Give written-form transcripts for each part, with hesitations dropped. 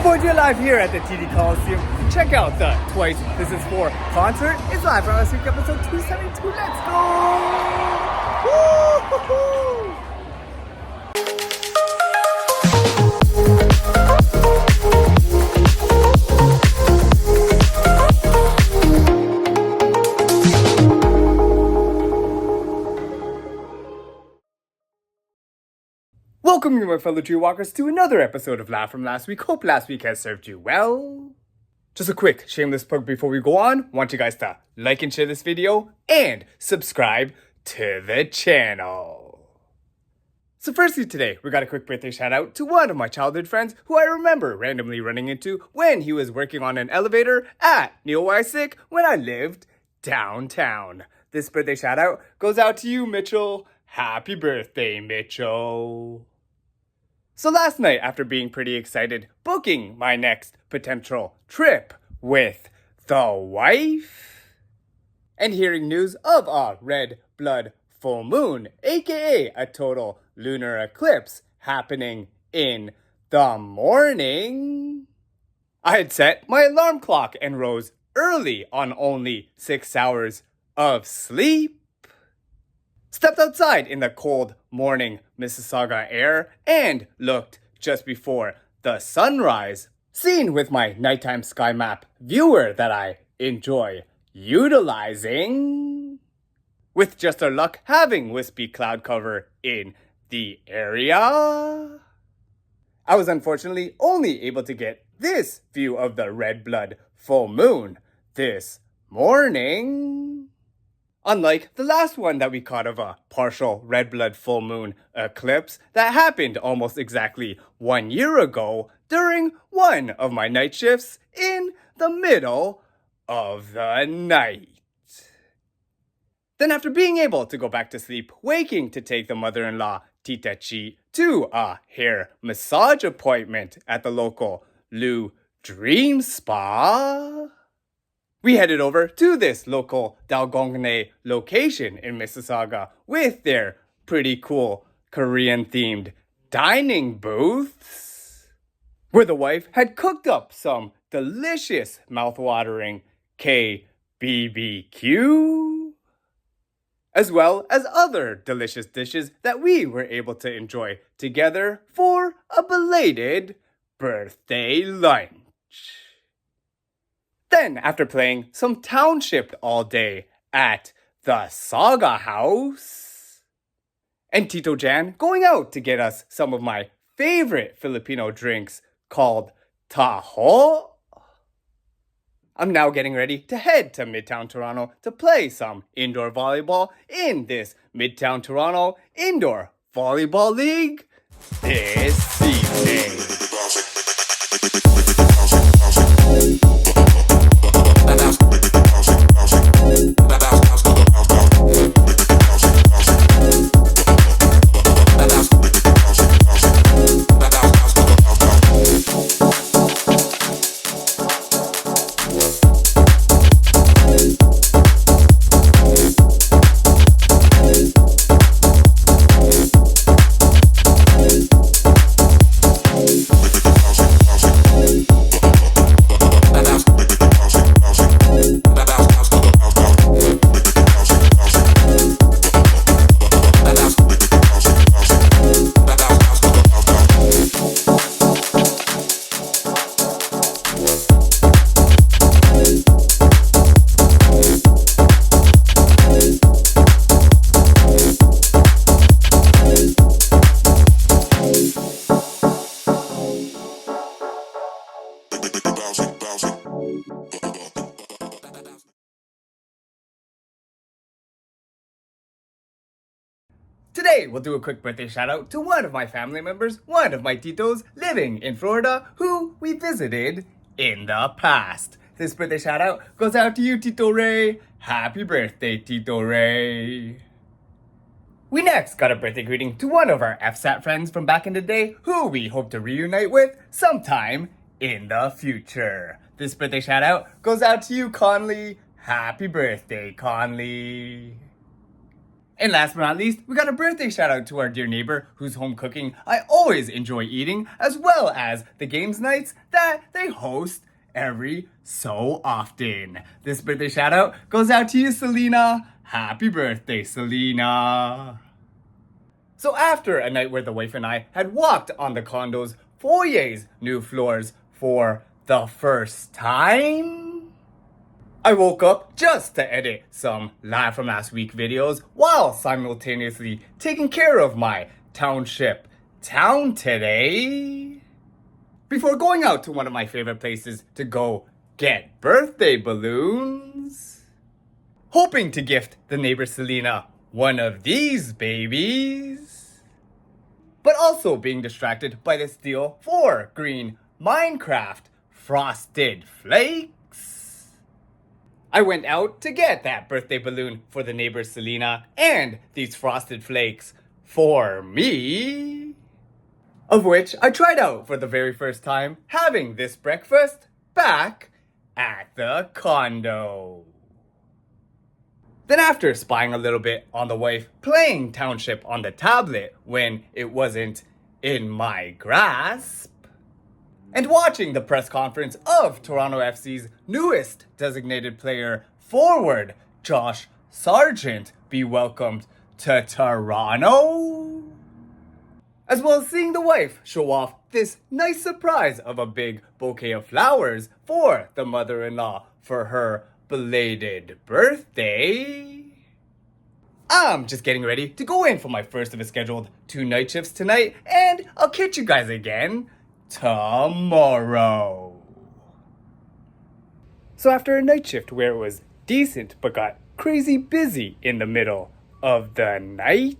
Boy, you're live here at the TD Coliseum. Check out the Twice This Is For concert. It's live from last week, episode 272. Let's go! Woo-hoo-hoo! Welcome you, my fellow JayWalkers, to another episode of Live From Last Week. Hope last week has served you well. Just a quick shameless plug before we go on. Want you guys to like and share this video and subscribe to the channel. So firstly today, we got a quick birthday shout out to one of my childhood friends who I remember randomly running into when he was working on an elevator at Neil Wysick when I lived downtown. This birthday shout out goes out to you, Mitchell. Happy birthday, Mitchell. So last night, after being pretty excited, booking my next potential trip with the wife, and hearing news of a red blood full moon, aka a total lunar eclipse happening in the morning, I had set my alarm clock and rose early on only 6 hours of sleep. Stepped outside in the cold morning Mississauga air and looked just before the sunrise, seen with my nighttime sky map viewer that I enjoy utilizing. With just our luck having wispy cloud cover in the area, I was unfortunately only able to get this view of the red blood full moon this morning. Unlike the last one that we caught of a partial red blood full moon eclipse that happened almost exactly 1 year ago during one of my night shifts in the middle of the night. Then after being able to go back to sleep, waking to take the mother-in-law Tita Chie to a hair massage appointment at the local Lou Dream Spa, we headed over to this local Dalgona location in Mississauga with their pretty cool Korean-themed dining booths, where the wife had cooked up some delicious mouth-watering KBBQ, as well as other delicious dishes that we were able to enjoy together for a belated birthday lunch. Then, after playing some Township all day at the Saga House, and Tito Jan going out to get us some of my favorite Filipino drinks called Taho, I'm now getting ready to head to Midtown Toronto to play some indoor volleyball in this Midtown Toronto Indoor Volleyball League this evening. Today, we'll do a quick birthday shout out to one of my family members, one of my Titos living in Florida, who we visited in the past. This birthday shout out goes out to you, Tito Ray. Happy birthday, Tito Ray. We next got a birthday greeting to one of our FSAT friends from back in the day who we hope to reunite with sometime in the future. This birthday shout out goes out to you, Conley. Happy birthday, Conley. And last but not least, we got a birthday shout out to our dear neighbor whose home cooking I always enjoy eating, as well as the games nights that they host every so often. This birthday shout out goes out to you, Selena. Happy birthday, Selena. So after a night where the wife and I had walked on the condo's foyer's new floors for the first time, I woke up just to edit some Live From Last Week videos while simultaneously taking care of my Township town today, before going out to one of my favorite places to go get birthday balloons, hoping to gift the neighbor Selena one of these babies, but also being distracted by this deal for green Minecraft Frosted Flakes. I went out to get that birthday balloon for the neighbor Selena and these Frosted Flakes for me, of which I tried out for the very first time having this breakfast back at the condo. Then after spying a little bit on the wife playing Township on the tablet when it wasn't in my grasp, and watching the press conference of Toronto FC's newest designated player forward, Josh Sargent, be welcomed to Toronto, as well as seeing the wife show off this nice surprise of a big bouquet of flowers for the mother-in-law for her belated birthday, I'm just getting ready to go in for my first of a scheduled 2 night shifts tonight, and I'll catch you guys again tomorrow. So after a night shift where it was decent but got crazy busy in the middle of the night,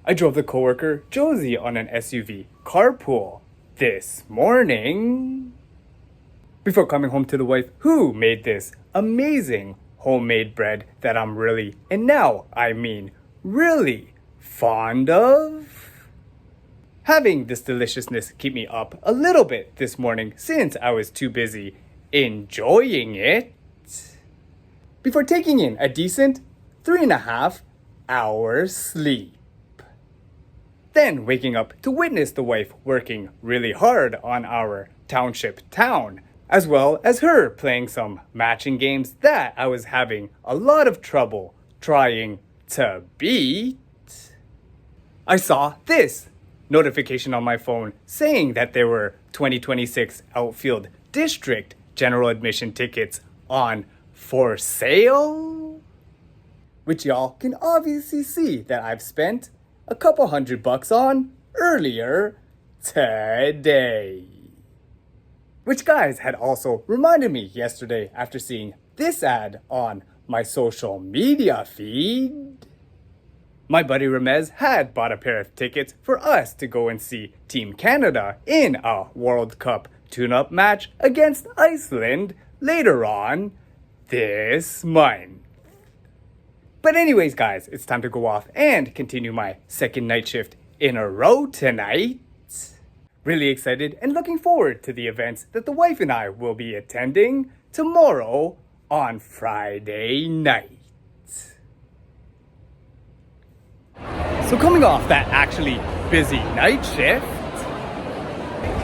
I drove the coworker Josie on an SUV carpool this morning, before coming home to the wife who made this amazing homemade bread that I'm really, and now I mean really, fond of. Having this deliciousness keep me up a little bit this morning since I was too busy enjoying it, before taking in a decent 3.5 hours sleep. Then waking up to witness the wife working really hard on our Township town, as well as her playing some matching games that I was having a lot of trouble trying to beat. I saw this notification on my phone saying that there were 2026 Outfield District General Admission tickets on for sale, which y'all can obviously see that I've spent a couple $100 on earlier today. Which guys had also reminded me yesterday after seeing this ad on my social media feed. My buddy Ramez had bought a pair of tickets for us to go and see Team Canada in a World Cup tune-up match against Iceland later on this month. But anyways guys, it's time to go off and continue my second night shift in a row tonight. Really excited and looking forward to the events that the wife and I will be attending tomorrow on Friday night. So coming off that actually busy night shift,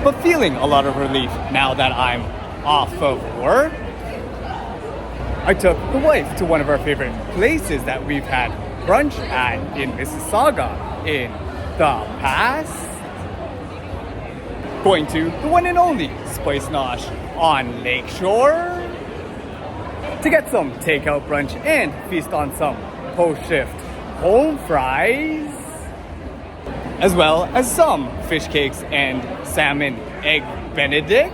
but feeling a lot of relief now that I'm off of work, I took the wife to one of our favorite places that we've had brunch at in Mississauga in the past. Going to the one and only Spice Nosh on Lakeshore to get some takeout brunch and feast on some post-shift home fries, as well as some fish cakes and salmon egg benedict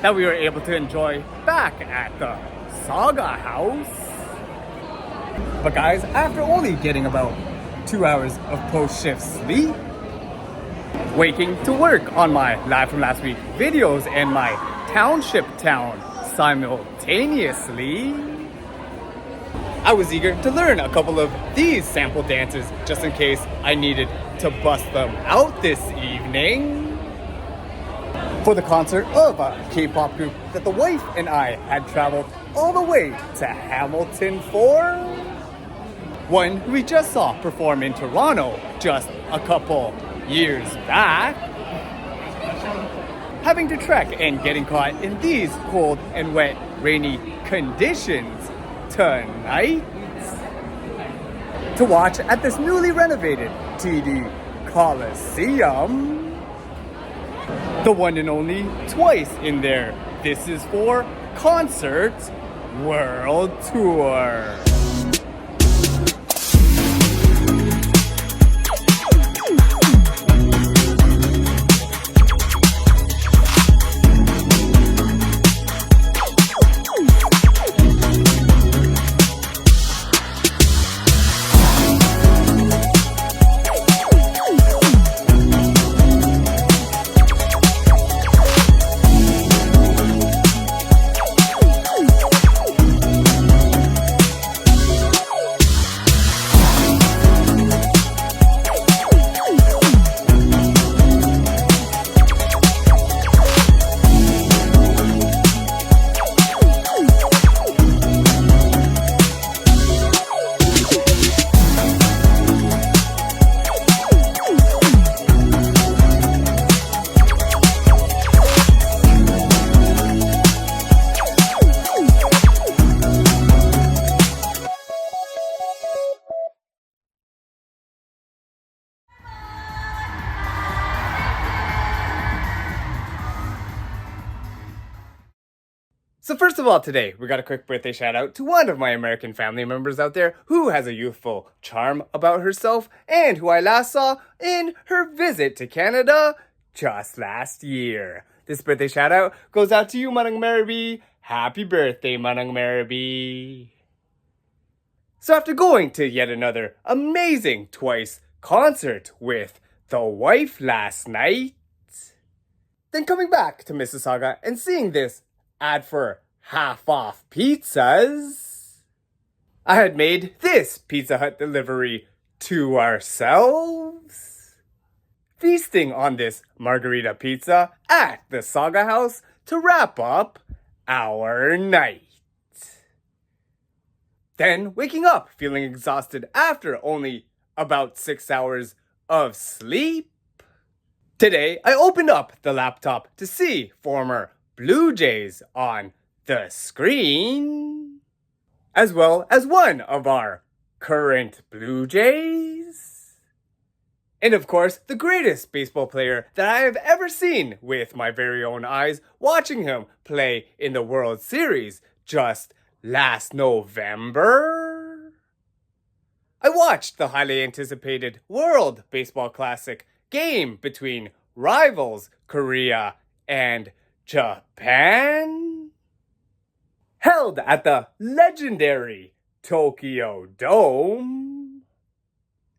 that we were able to enjoy back at the Saga House. But guys, after only getting about 2 hours of post-shift sleep, waking to work on my Live From Last Week videos and my Township town simultaneously, I was eager to learn a couple of these sample dances just in case I needed to bust them out this evening for the concert of a K-pop group that the wife and I had traveled all the way to Hamilton for. one who we just saw perform in Toronto just a couple years back. Having to trek and getting caught in these cold and wet, rainy conditions tonight to watch at this newly renovated TD Coliseum. The one and only twice in their This Is For Concerts World Tour. So first of all today, we got a quick birthday shout out to one of my American family members out there who has a youthful charm about herself and who I last saw in her visit to Canada just last year. This birthday shout out goes out to you, Manang Maribee. Happy birthday, Manang Maribee. So after going to yet another amazing Twice concert with the wife last night, then coming back to Mississauga and seeing this ad for half-off pizzas, I had made this Pizza Hut delivery to ourselves, feasting on this margarita pizza at the Saga House to wrap up our night. Then waking up feeling exhausted after only about 6 hours of sleep. Today I opened up the laptop to see former Blue Jays on the screen, as well as one of our current Blue Jays. And of course, the greatest baseball player that I have ever seen with my very own eyes, watching him play in the World Series just last November. I watched the highly anticipated World Baseball Classic game between rivals Korea and Japan, held at the legendary Tokyo Dome,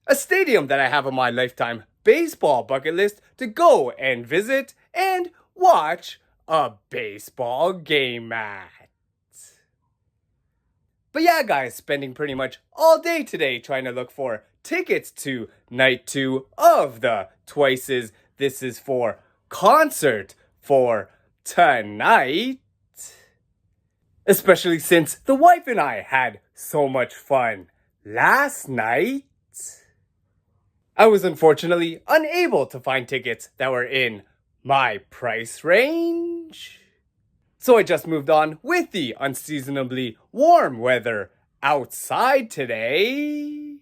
a stadium that I have on my lifetime baseball bucket list to go and visit and watch a baseball game at. But yeah guys, spending pretty much all day today trying to look for tickets to night 2 of the Twice's This Is For concert for tonight, especially since the wife and I had so much fun last night. I was unfortunately unable to find tickets that were in my price range, so I just moved on with the unseasonably warm weather outside today,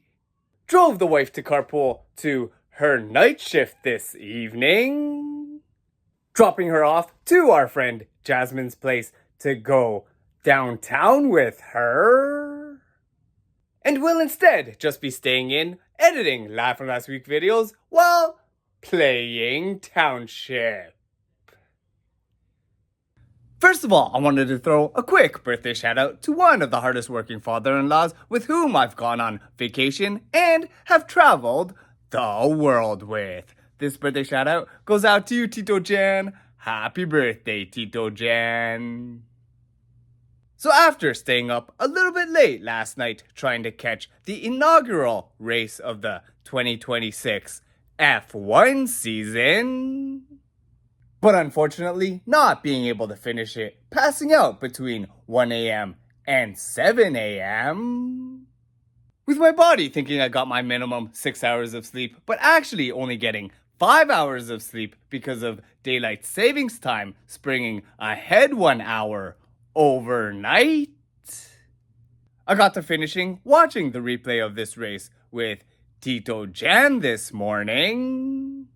drove the wife to carpool to her night shift this evening, dropping her off to our friend Jasmine's place to go downtown with her, and will instead just be staying in, editing Live From Last Week videos while playing Township. First of all, I wanted to throw a quick birthday shout out to one of the hardest working father-in-laws with whom I've gone on vacation and have traveled the world with. This birthday shout out goes out to you, Tito Jan. Happy birthday, Tito Jan. So after staying up a little bit late last night trying to catch the inaugural race of the 2026 F1 season, but unfortunately not being able to finish it, passing out between 1 a.m. and 7 a.m., with my body thinking I got my minimum 6 hours of sleep, but actually only getting 5 hours of sleep because of daylight savings time springing ahead 1 hour overnight. I got to finishing watching the replay of this race with Tito Jan this morning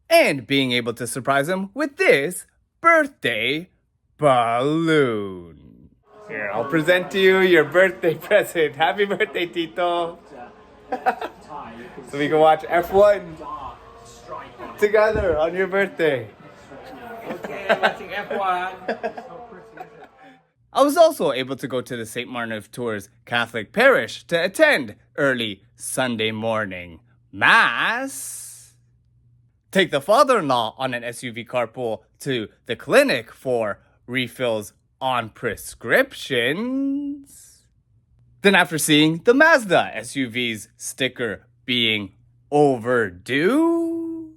and being able to surprise him with this birthday balloon. Here, I'll present to you your birthday present. Happy birthday, Tito. So we can watch F1 together on your birthday. Okay, watching F1. I was also able to go to the St. Martin of Tours Catholic Parish to attend early Sunday morning Mass, take the father-in-law on an SUV carpool to the clinic for refills on prescriptions. Then after seeing the Mazda SUV's sticker being overdue,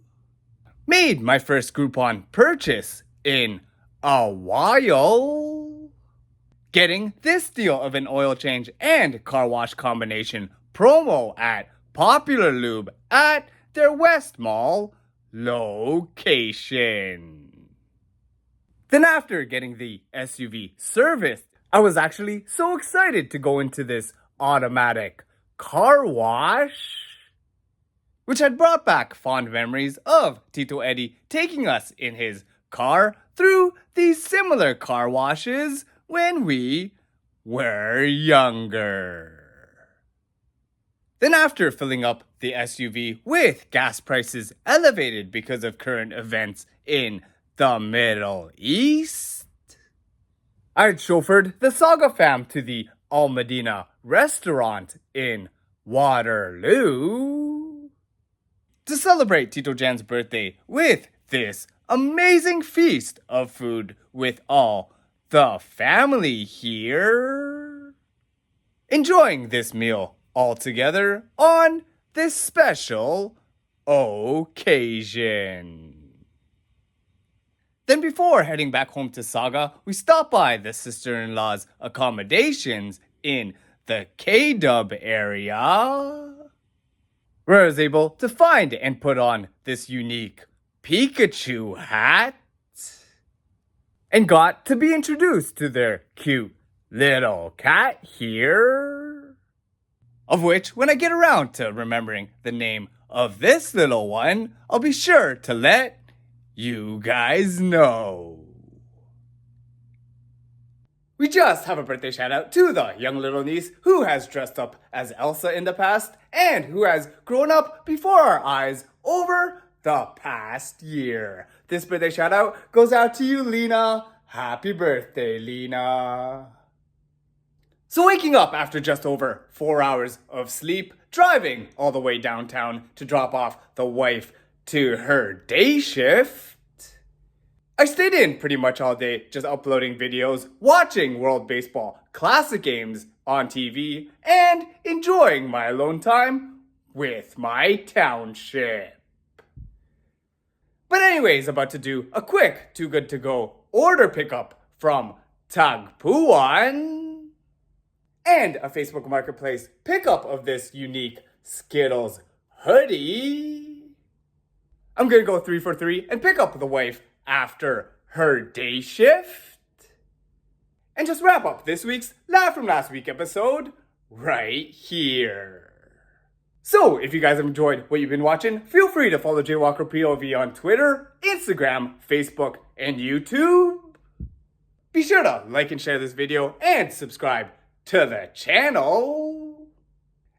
made my first Groupon purchase in a while, getting this deal of an oil change and car wash combination promo at Popular Lube at their West Mall location. Then after getting the SUV serviced, I was actually so excited to go into this automatic car wash, which had brought back fond memories of Tito Eddie taking us in his car through these similar car washes when we were younger. Then after filling up the SUV with gas prices elevated because of current events in the Middle East, I had chauffeured the Saga fam to the Al Medina restaurant in Waterloo to celebrate Tito Jan's birthday with this amazing feast of food with all the family here, enjoying this meal all together on this special occasion. Then before heading back home to Saga, we stopped by the sister-in-law's accommodations in the K-Dub area, where I was able to find and put on this unique Pikachu hat and got to be introduced to their cute little cat here, of which when I get around to remembering the name of this little one, I'll be sure to let you guys know. We just have a birthday shout out to the young little niece who has dressed up as Elsa in the past and who has grown up before our eyes over the past year. This birthday shout out goes out to you, Lena. Happy birthday, Lena. So waking up after just over 4 hours of sleep, driving all the way downtown to drop off the wife to her day shift, I stayed in pretty much all day just uploading videos, watching World Baseball Classic games on TV, and enjoying my alone time with my Township. But anyways, about to do a quick Too Good To Go order pickup from Tagpuan and a Facebook Marketplace pickup of this unique Skittles hoodie. I'm gonna go 3 for 3 and pick up the wife after her day shift and just wrap up this week's Live From Last Week episode right here. So, if you guys have enjoyed what you've been watching, feel free to follow JayWalkerPOV on Twitter, Instagram, Facebook, and YouTube. Be sure to like and share this video and subscribe to the channel.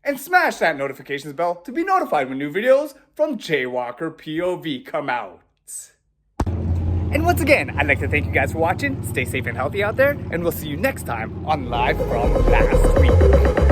And smash that notifications bell to be notified when new videos from JayWalkerPOV come out. And once again, I'd like to thank you guys for watching. Stay safe and healthy out there, and we'll see you next time on Live From Last Week.